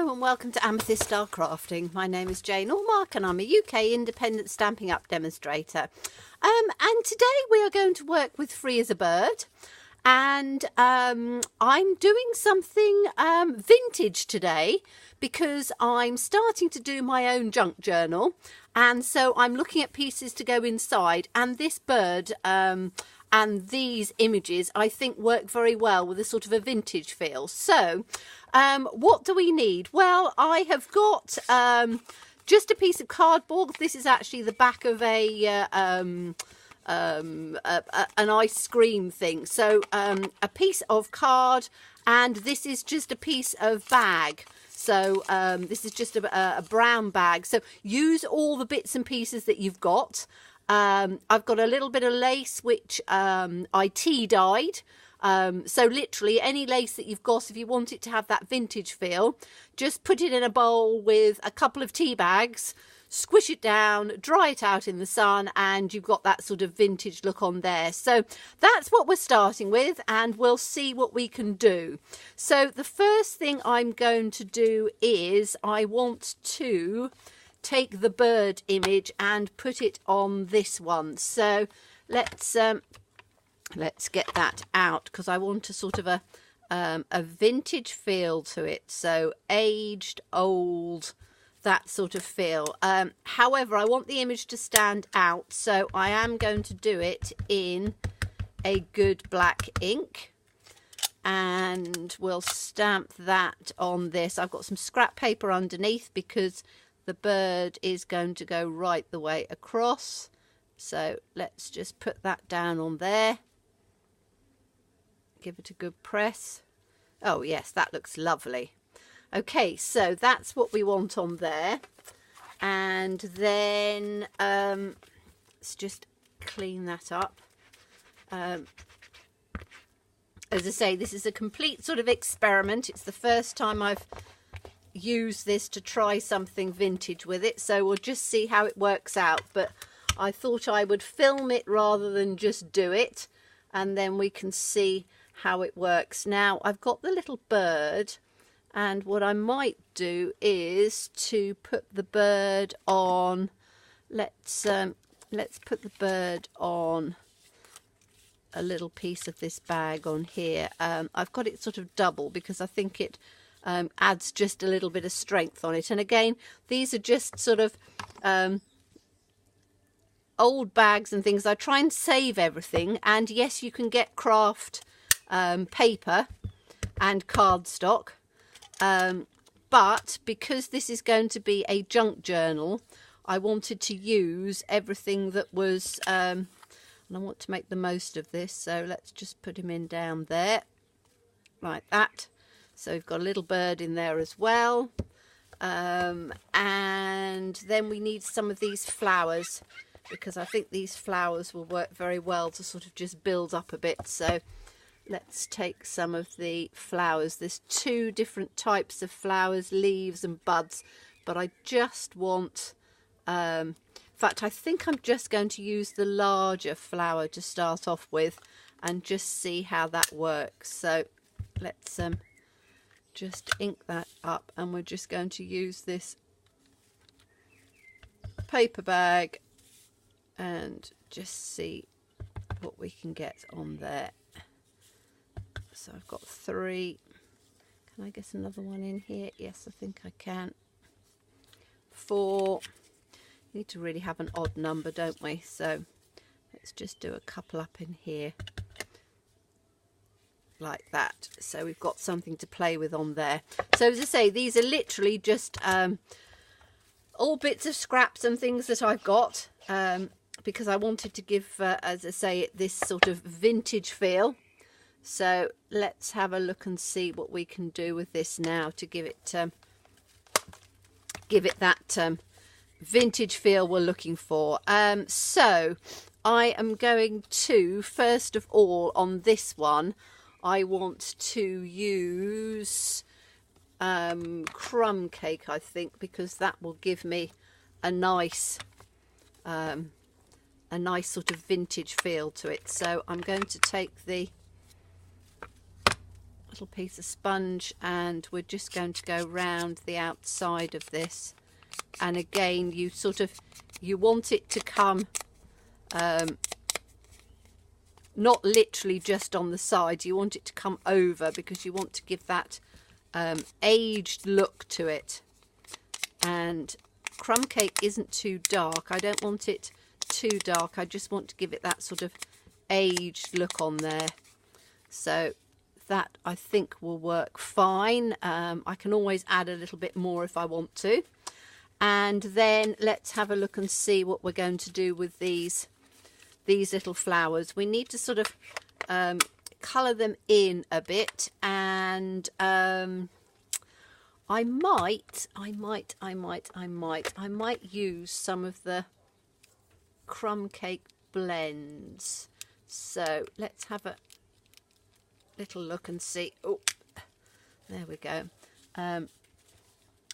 Hello and welcome to Amethyst Style Crafting. My name is Jane Allmark and I'm a UK independent Stampin' Up demonstrator. And today we are going to work with Free as a Bird. And I'm doing something vintage today because I'm starting to do my own junk journal. And so I'm looking at pieces to go inside, and this bird and these images I think work very well with a sort of a vintage feel. So what do we need? Well, I have got just a piece of cardboard. This is actually the back of an ice cream thing. So a piece of card, and this is just a piece of bag. So this is just a brown bag. So use all the bits and pieces that you've got. I've got a little bit of lace which I tea dyed. So literally any lace that you've got, if you want it to have that vintage feel, just put it in a bowl with a couple of tea bags, squish it down, dry it out in the sun, and you've got that sort of vintage look on there. So that's what we're starting with, and we'll see what we can do. So the first thing I'm going to do is I want to take the bird image and put it on this one. So let's get that out, because I want a sort of a vintage feel to it. So aged, old, that sort of feel. However, I want the image to stand out, so I am going to do it in a good black ink, and we'll stamp that on this. I've got some scrap paper underneath because the bird is going to go right the way across. So let's just put that down on there. Give it a good press. Oh yes, that looks lovely. Okay, so that's what we want on there. And then let's just clean that up. As I say, this is a complete sort of experiment. It's the first time I've used this to try something vintage with it, so we'll just see how it works out. But I thought I would film it rather than just do it, and then we can see how it works. Now I've got the little bird, and what I might do is to put the bird on, let's put the bird on a little piece of this bag on here. I've got it sort of double because I think it adds just a little bit of strength on it. And again, these are just sort of old bags and things. I try and save everything, and yes, you can get craft paper and cardstock, but because this is going to be a junk journal, I wanted to use everything that was and I want to make the most of this, so let's just put him in down there like that. So we've got a little bird in there as well, and then we need some of these flowers, because I think these flowers will work very well to sort of just build up a bit. So let's take some of the flowers. There's two different types of flowers, leaves and buds, but I just want, in fact, I think I'm just going to use the larger flower to start off with and just see how that works. So let's just ink that up, and we're just going to use this paper bag and just see what we can get on there. So I've got 3. Can I get another one in here? Yes, I think I can. 4. Need to really have an odd number, don't we? So let's just do a couple up in here like that. So we've got something to play with on there. So as I say, these are literally just all bits of scraps and things that I've got, because I wanted to give, as I say, this sort of vintage feel. So let's have a look and see what we can do with this now to give it that vintage feel we're looking for. So I am going to, first of all, on this one, I want to use crumb cake, I think, because that will give me a nice sort of vintage feel to it. So I'm going to take the little piece of sponge, and we're just going to go round the outside of this. And again, you want it to come not literally just on the side, you want it to come over, because you want to give that aged look to it. And crumb cake isn't too dark. I don't want it too dark. I just want to give it that sort of aged look on there. So that, I think, will work fine. I can always add a little bit more if I want to. And then let's have a look and see what we're going to do with these little flowers. We need to sort of colour them in a bit, and I might use some of the crumb cake blends. So let's have a little look and see. Oh, there we go.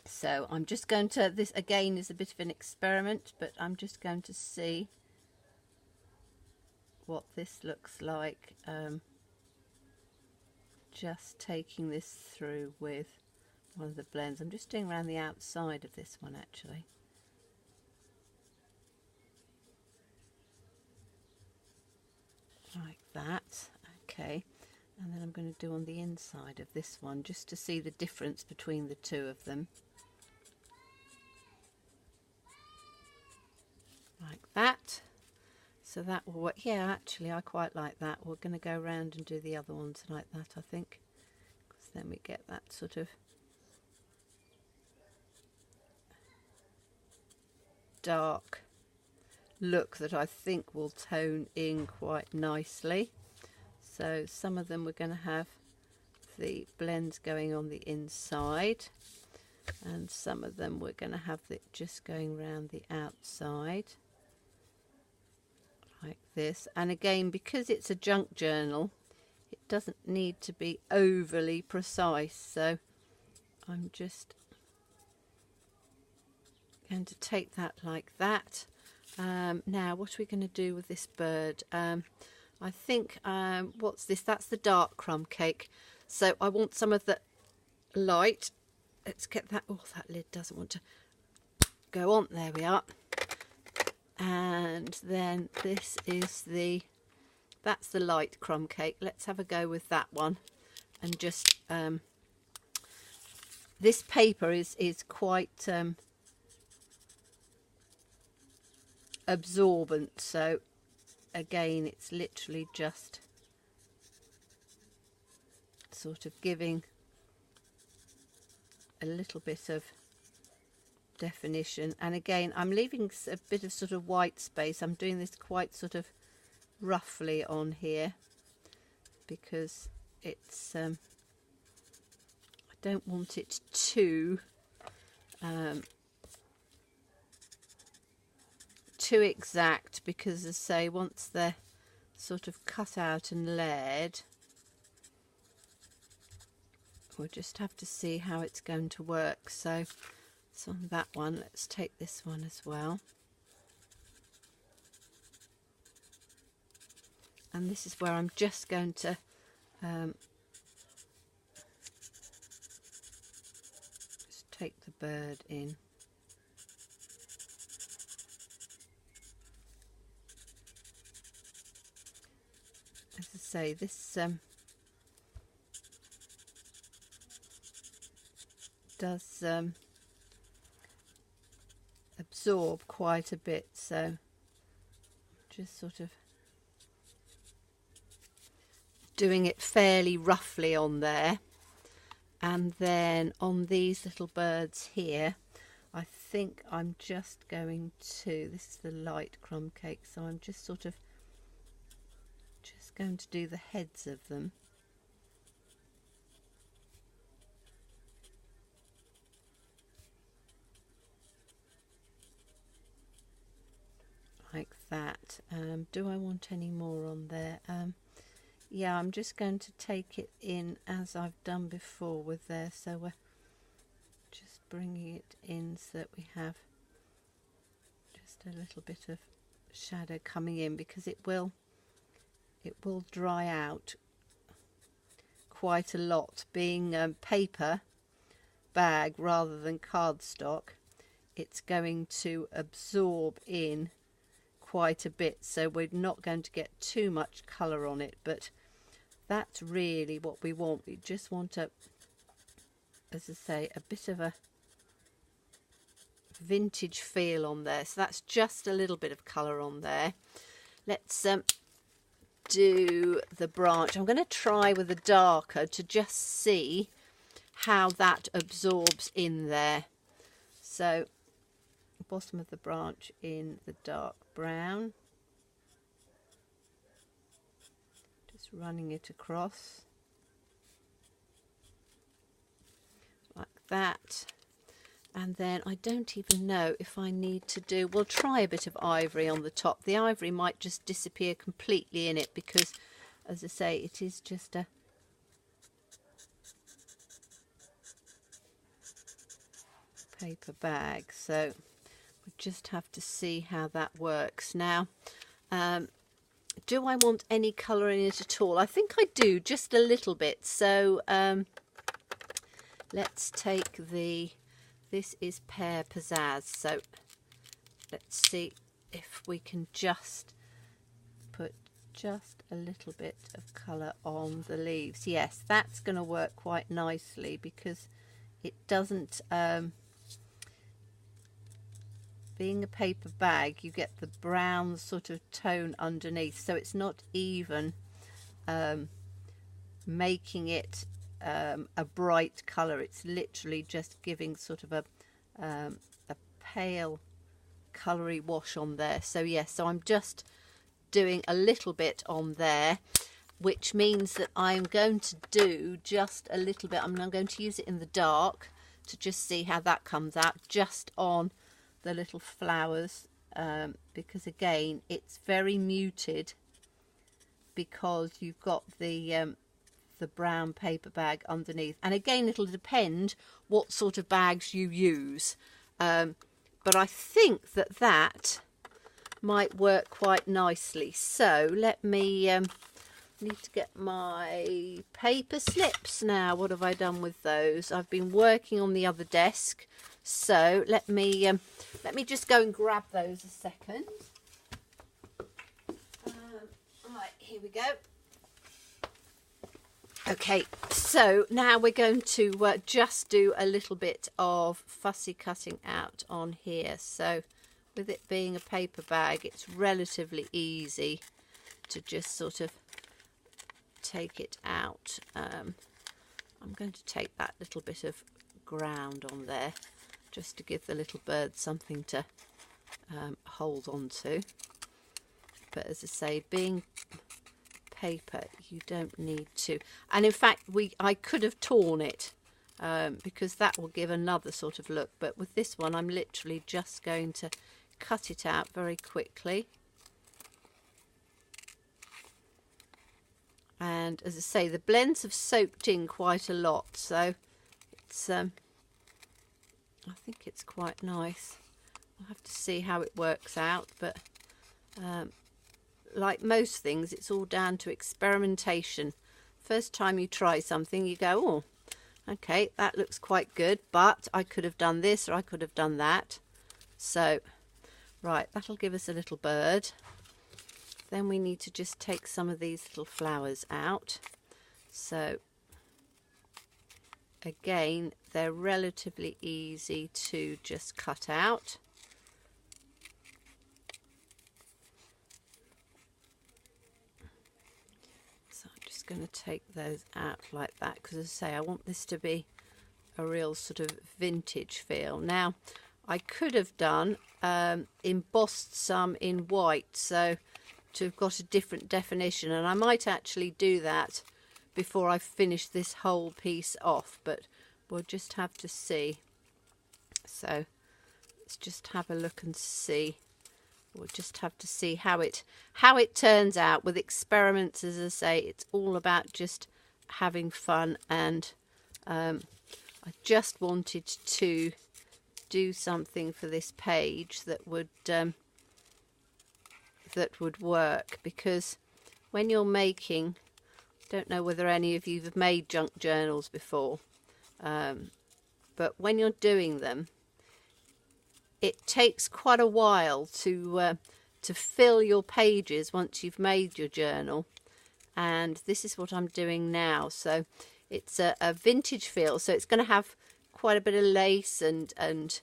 So I'm just going to, this again is a bit of an experiment, but I'm just going to see what this looks like. Just taking this through with one of the blends. I'm just doing around the outside of this one actually. Like that. Okay. And then I'm going to do on the inside of this one, just to see the difference between the two of them. Like that. So that will work. Yeah, actually I quite like that. We're going to go around and do the other ones like that, I think, because then we get that sort of dark look that I think will tone in quite nicely. So some of them we're going to have the blends going on the inside, and some of them we're going to have it just going around the outside like this. And again, because it's a junk journal, it doesn't need to be overly precise, so I'm just going to take that like that. Now what are we going to do with this bird? I think, what's this? That's the dark crumb cake. So I want some of the light. Let's get that. Oh, that lid doesn't want to go on. There we are. And then this is that's the light crumb cake. Let's have a go with that one. And just, this paper is quite absorbent. So again, it's literally just sort of giving a little bit of definition. And again, I'm leaving a bit of sort of white space. I'm doing this quite sort of roughly on here because it's I don't want it too exact, because as I say, once they're sort of cut out and layered, we'll just have to see how it's going to work. So on that one, let's take this one as well. And this is where I'm just going to just take the bird in. As I say, this does absorb quite a bit, so just sort of doing it fairly roughly on there. And then on these little birds here, I think I'm just going to, this is the light crumb cake, so I'm just sort of just going to do the heads of them. Like that. Do I want any more on there? Yeah, I'm just going to take it in as I've done before with there. So we're just bringing it in so that we have just a little bit of shadow coming in, because it will dry out quite a lot. Being paper bag rather than cardstock, it's going to absorb in quite a bit, so we're not going to get too much colour on it, but that's really what we want. We just want a, as I say, a bit of a vintage feel on there. So that's just a little bit of colour on there. Let's do the branch. I'm going to try with a darker to just see how that absorbs in there. So bottom of the branch in the dark brown, just running it across like that. And then I don't even know if I need to do, we'll try a bit of ivory on the top. The ivory might just disappear completely in it because, as I say, it is just a paper bag. So we just have to see how that works. Now, do I want any colour in it at all? I think I do, just a little bit. So let's take the, this is Pear Pizzazz, so let's see if we can just put just a little bit of colour on the leaves. Yes, that's going to work quite nicely because it doesn't, being a paper bag, you get the brown sort of tone underneath, so it's not even making it a bright colour. It's literally just giving sort of a pale coloury wash on there. So yes, so I'm just doing a little bit on there, which means that I'm going to do just a little bit. I'm going to use it in the dark to just see how that comes out, just on the little flowers, because again it's very muted because you've got the brown paper bag underneath. And again, it'll depend what sort of bags you use, but I think that that might work quite nicely. So let me need to get my paper slips now. What have I done with those? I've been working on the other desk, so let me just go and grab those a second. Right, here we go. Okay, so now we're going to just do a little bit of fussy cutting out on here. So with it being a paper bag, it's relatively easy to just sort of take it out. I'm going to take that little bit of ground on there just to give the little bird something to hold on to. But as I say, being paper, you don't need to. And in fact, I could have torn it because that will give another sort of look. But with this one, I'm literally just going to cut it out very quickly. And as I say, the blends have soaked in quite a lot, so it's I think it's quite nice. We'll have to see how it works out, but like most things, it's all down to experimentation. First time you try something, you go, oh, okay, that looks quite good, but I could have done this or I could have done that. So, right, that'll give us a little bird. Then we need to just take some of these little flowers out. So, again, they're relatively easy to just cut out. So I'm just going to take those out like that because, as I say, I want this to be a real sort of vintage feel. Now, I could have done embossed some in white, so to have got a different definition, and I might actually do that before I finish this whole piece off, but we'll just have to see. So let's just have a look and see. We'll just have to see how it turns out. With experiments, as I say, it's all about just having fun, and I just wanted to do something for this page that would work, because when you're making Don't know whether any of you have made junk journals before, but when you're doing them, it takes quite a while to fill your pages once you've made your journal. And this is what I'm doing now. So it's a vintage feel, so it's going to have quite a bit of lace and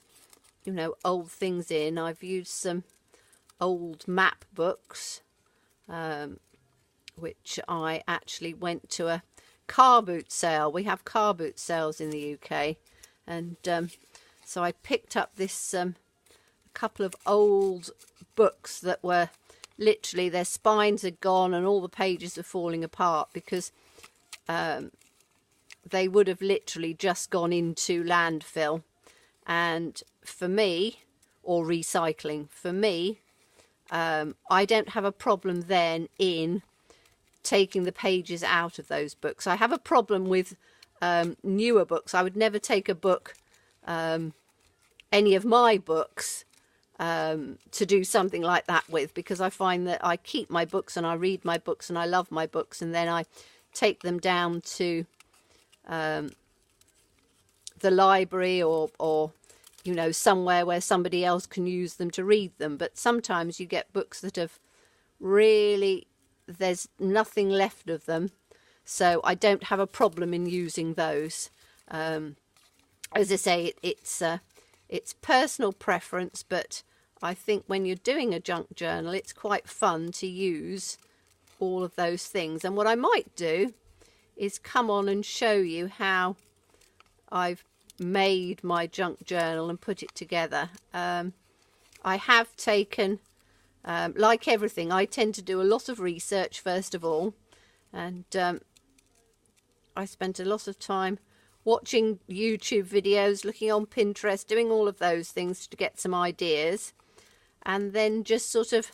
you know, old things in. I've used some old map books, which I actually went to a car boot sale. We have car boot sales in the UK, and so I picked up this couple of old books that were literally, their spines had gone and all the pages are falling apart because they would have literally just gone into landfill. And for me, or recycling, for me, I don't have a problem then in taking the pages out of those books. I have a problem with newer books. I would never take a book, any of my books, to do something like that with, because I find that I keep my books and I read my books and I love my books, and then I take them down to the library or you know, somewhere where somebody else can use them to read them. But sometimes you get books that have really, there's nothing left of them, so I don't have a problem in using those. As I say, it's personal preference, but I think when you're doing a junk journal, it's quite fun to use all of those things. And what I might do is come on and show you how I've made my junk journal and put it together. I have taken, like everything, I tend to do a lot of research first of all, and I spent a lot of time watching YouTube videos, looking on Pinterest, doing all of those things to get some ideas, and then just sort of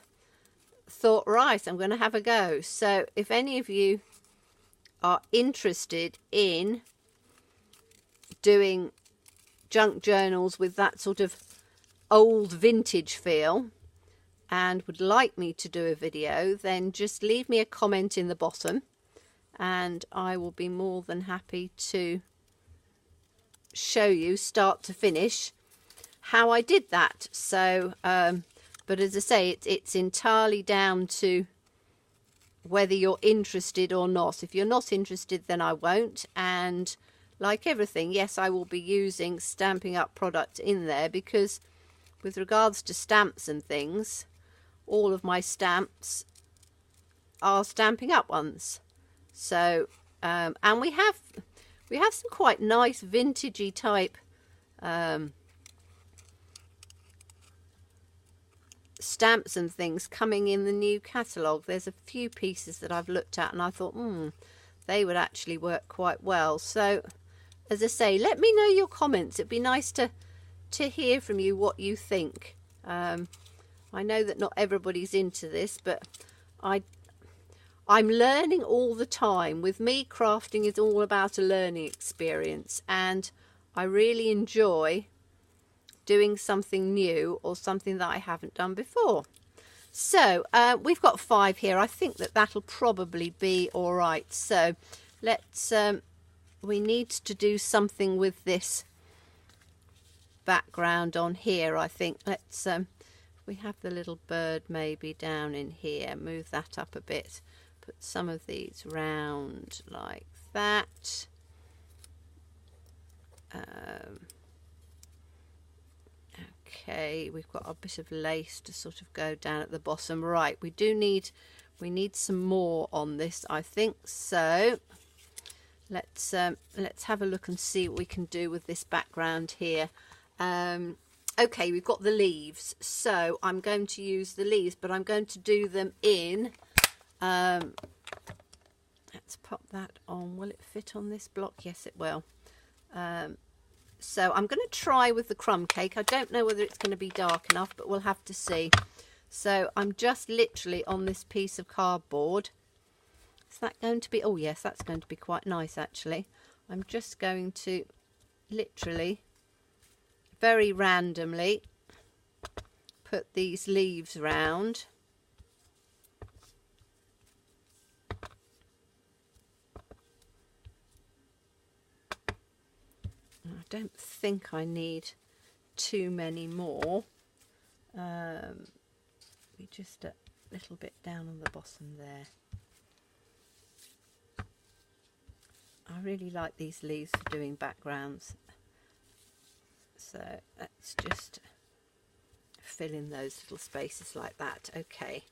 thought, right, I'm going to have a go. So if any of you are interested in doing junk journals with that sort of old vintage feel and would like me to do a video, then just leave me a comment in the bottom and I will be more than happy to show you start to finish how I did that. So but as I say, it's entirely down to whether you're interested or not. If you're not interested, then I won't. And like everything, yes, I will be using Stampin' Up product in there, because with regards to stamps and things, all of my stamps are Stampin' Up ones. So and we have some quite nice vintagey type stamps and things coming in the new catalogue. There's a few pieces that I've looked at and I thought, they would actually work quite well. So as I say, let me know your comments. It'd be nice to hear from you what you think. I know that not everybody's into this, but I'm learning all the time. With me, crafting is all about a learning experience, and I really enjoy doing something new or something that I haven't done before. So we've got 5 here. I think that that'll probably be all right. So let's we need to do something with this background on here. I think let's we have the little bird maybe down in here, move that up a bit, put some of these round like that. Okay, we've got a bit of lace to sort of go down at the bottom. Right, we need some more on this, I think. So let's have a look and see what we can do with this background here. Okay, we've got the leaves, so I'm going to use the leaves, but I'm going to do them in let's pop that on. Will it fit on this block? Yes, it will. So I'm going to try with the crumb cake. I don't know whether it's going to be dark enough, but we'll have to see. So I'm just literally on this piece of cardboard. Is that going to be, oh yes, that's going to be quite nice actually. I'm just going to literally very randomly put these leaves round. don't think I need too many more. We just a little bit down on the bottom there. I really like these leaves for doing backgrounds, so let's just fill in those little spaces like that. Okay,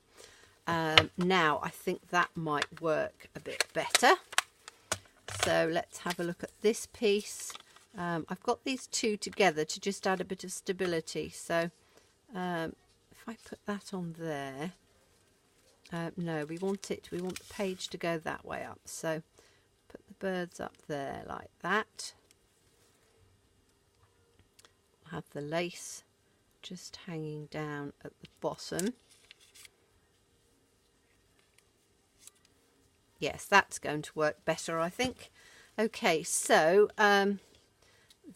now I think that might work a bit better. So let's have a look at this piece. I've got these two together to just add a bit of stability. So if I put that on there, no, we want the page to go that way up. So put the birds up there like that. Have the lace just hanging down at the bottom. Yes, that's going to work better, I think. Okay, so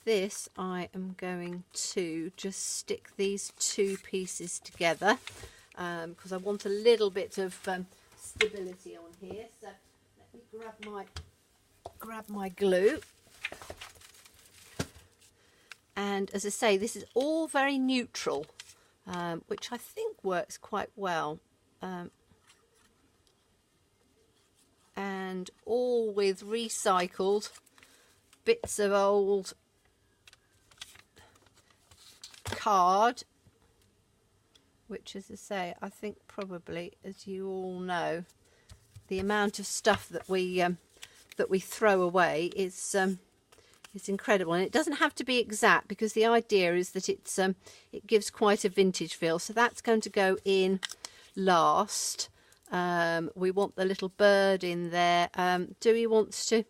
this I am going to just stick these two pieces together because I want a little bit of stability on here. So let me grab my glue. And as I say, this is all very neutral, which I think works quite well. And all with recycled bits of old card, which, as I say, I think probably, as you all know, the amount of stuff that we throw away is incredible. And it doesn't have to be exact, because the idea is that it gives quite a vintage feel. So that's going to go in last. We want the little bird in there. Do we want to?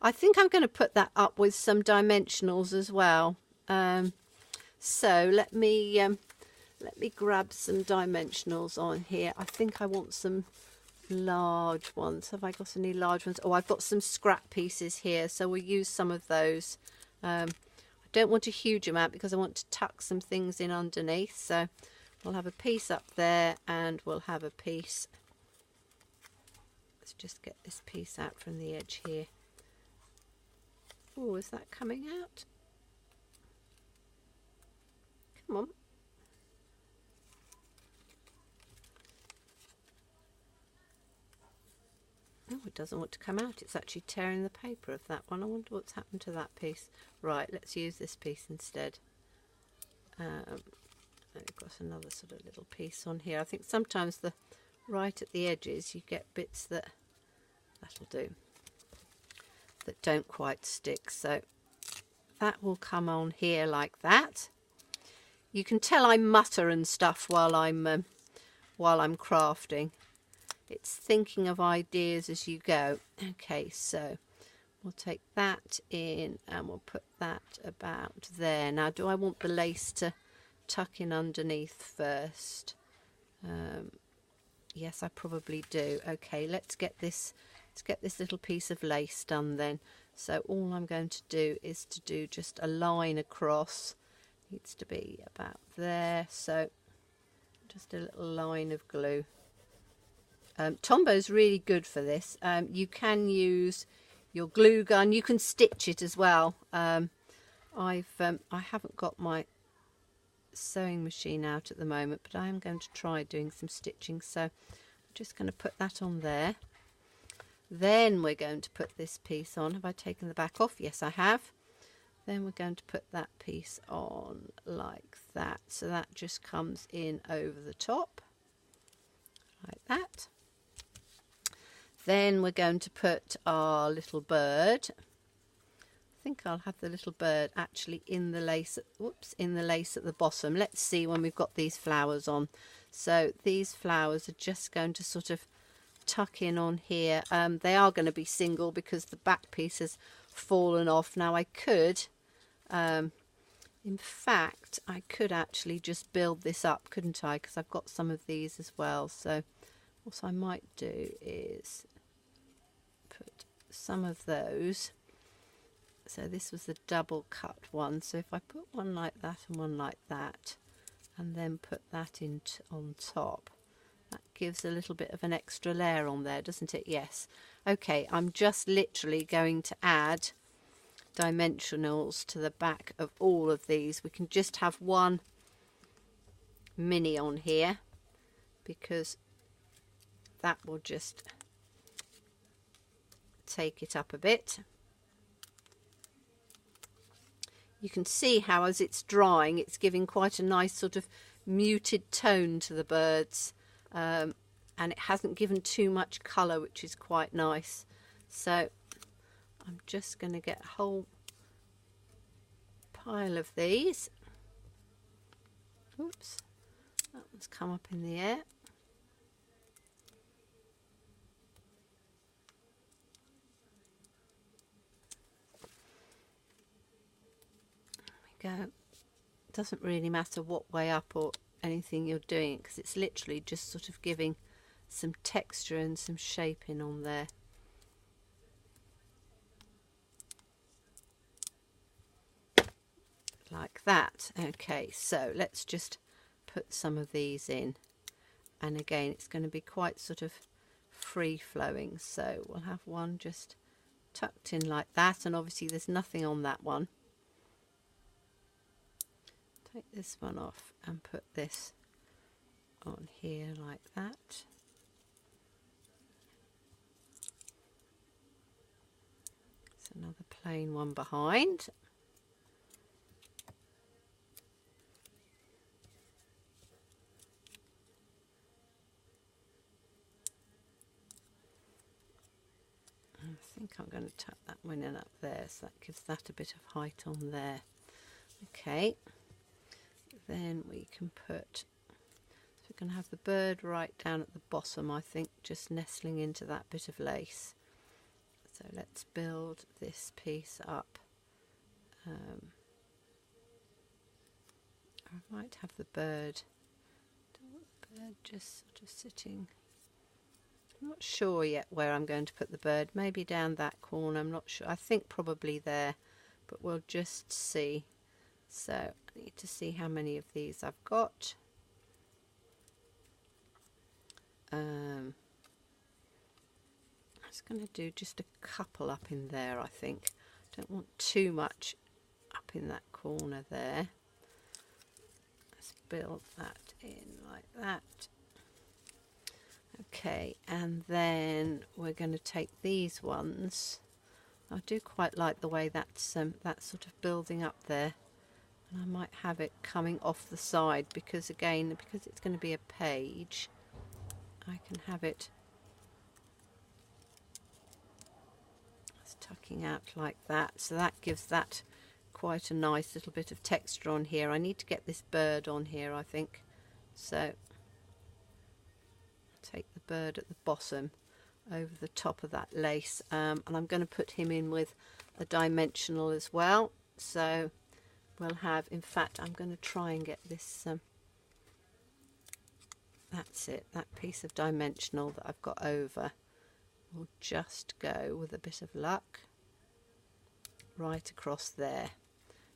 I think I'm going to put that up with some dimensionals as well. So let me grab some dimensionals on here. I think I want some large ones. Have I got any large ones? Oh, I've got some scrap pieces here, so we'll use some of those. I don't want a huge amount because I want to tuck some things in underneath. So we'll have a piece up there, and we'll have a piece. Let's just get this piece out from the edge here. Oh, is that coming out? Come on. Oh, it doesn't want to come out. It's actually tearing the paper of that one. I wonder what's happened to that piece. Right, let's use this piece instead. I've got another sort of little piece on here. I think sometimes right at the edges you get bits that'll do, that don't quite stick. So that will come on here like that. You can tell I mutter and stuff while I'm crafting. It's thinking of ideas as you go. Okay, so we'll take that in and we'll put that about there. Now, do I want the lace to tuck in underneath first? Yes, I probably do. Okay, let's get this little piece of lace done then. So all I'm going to do is to do just a line across. Needs to be about there. So just a little line of glue. Tombo's really good for this. You can use your glue gun. You can stitch it as well. I haven't got my sewing machine out at the moment, but I am going to try doing some stitching. So I'm just going to put that on there. Then we're going to put this piece on. Have I taken the back off? Yes, I have. Then we're going to put that piece on like that. So that just comes in over the top like that. Then we're going to put our little bird. I think I'll have the little bird actually in the lace. In the lace at the bottom. Let's see when we've got these flowers on. So these flowers are just going to sort of tuck in on here. They are going to be single because the back piece has fallen off. Now I could, in fact, I could actually just build this up, couldn't I? Because I've got some of these as well. So what I might do is put some of those. So this was the double cut one. So if I put one like that and one like that, and then put that in on top, that gives a little bit of an extra layer on there, doesn't it? Yes. Okay, I'm just literally going to add dimensionals to the back of all of these. We can just have one mini on here because that will just take it up a bit. You can see how as it's drying it's giving quite a nice sort of muted tone to the birds, and it hasn't given too much colour, which is quite nice. So I'm just going to get a whole pile of these. Oops, that one's come up in the air. There we go. It doesn't really matter what way up or anything you're doing, because it's literally just sort of giving some texture and some shaping on there. Like that. Okay, so let's just put some of these in, and again it's going to be quite sort of free flowing, so we'll have one just tucked in like that, and obviously there's nothing on that one. Take this one off and put this on here like that. There's another plain one behind. I think I'm going to tuck that one in up there, so that gives that a bit of height on there. Okay, then we can put, so we're going to have the bird right down at the bottom, I think, just nestling into that bit of lace. So let's build this piece up. I might have the bird just sort of sitting. I'm not sure yet where I'm going to put the bird. Maybe down that corner, I'm not sure. I think probably there, but we'll just see. So I need to see how many of these I've got. I'm just going to do just a couple up in there, I think. Don't want too much up in that corner there. Let's build that in like that. Okay, and then we're going to take these ones. I do quite like the way that's sort of building up there, and I might have it coming off the side because, again, because it's going to be a page, I can have it tucking out like that. So that gives that quite a nice little bit of texture on here. I need to get this bird on here, I think. So take the bird at the bottom over the top of that lace, and I'm going to put him in with a dimensional as well. So we'll have, in fact, I'm going to try and get this, that's it, that piece of dimensional that I've got over will just go, with a bit of luck, right across there.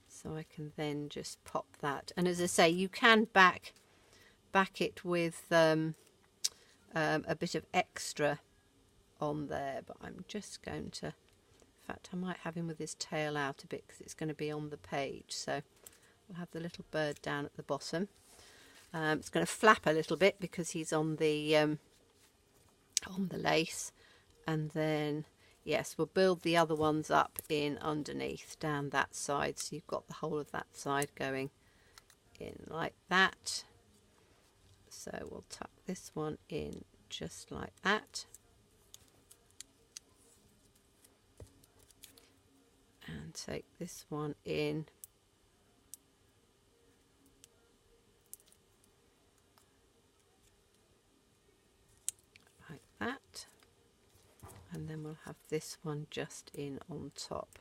So I can then just pop that, and as I say, you can back it with a bit of extra on there, but I'm just going to, in fact I might have him with his tail out a bit because it's going to be on the page. So we'll have the little bird down at the bottom. It's going to flap a little bit because he's on the lace, and then yes, we'll build the other ones up in underneath down that side, so you've got the whole of that side going in like that. So we'll tuck this one in just like that, and take this one in like that, and then we'll have this one just in on top.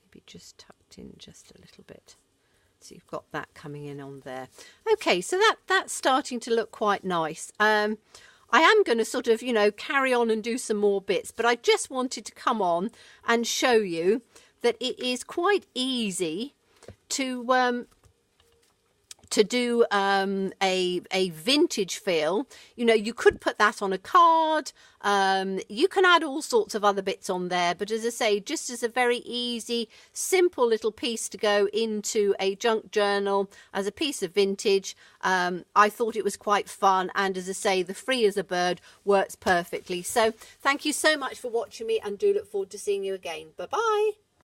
Maybe just tucked in just a little bit. So you've got that coming in on there. Okay, so that's starting to look quite nice. I am going to sort of, carry on and do some more bits, but I just wanted to come on and show you that it is quite easy to to do a vintage feel. You know, you could put that on a card. You can add all sorts of other bits on there, but as I say, just as a very easy, simple little piece to go into a junk journal as a piece of vintage, I thought it was quite fun, and as I say, the free as a bird works perfectly. So thank you so much for watching me, and do look forward to seeing you again. Bye bye.